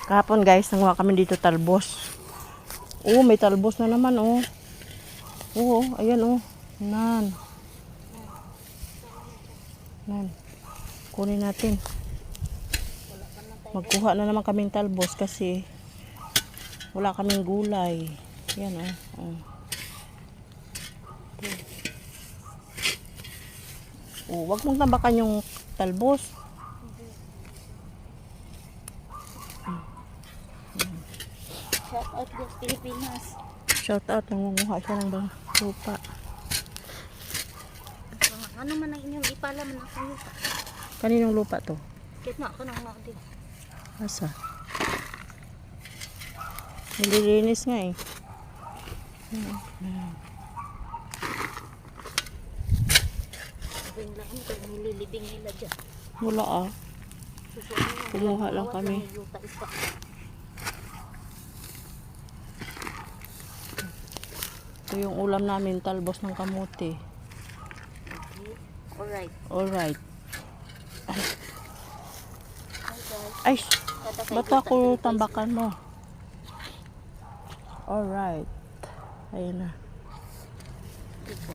Kahapon guys, nanguha kami dito talbos. Oh, may talbos na naman oh. Oo, ayan oh. Nan. Nan. Kunin natin. Magkuha na naman kaming talbos kasi wala kaming gulay. Ayan oh. Oh, wag mong tambakan yung talbos. Shout out sa Pilipinas. Shout out, nangunguha siya ng lupa. Ano man ang inyong ipala man ako lupa. Kaninong lupa to? Kahit nga ako nang mga din. Asa? Nililinis nga eh. Sabihin lang ito, nililibing nila dyan. Wala ah. Susunod na, Kumuha lang kami. may yuta isa. Ito yung ulam namin, talbos ng kamote. Alright. Alright. Hi guys. Ay, Kada kay ba't yuta, ako dali, guys. tambakan mo? Alright. Ayun na.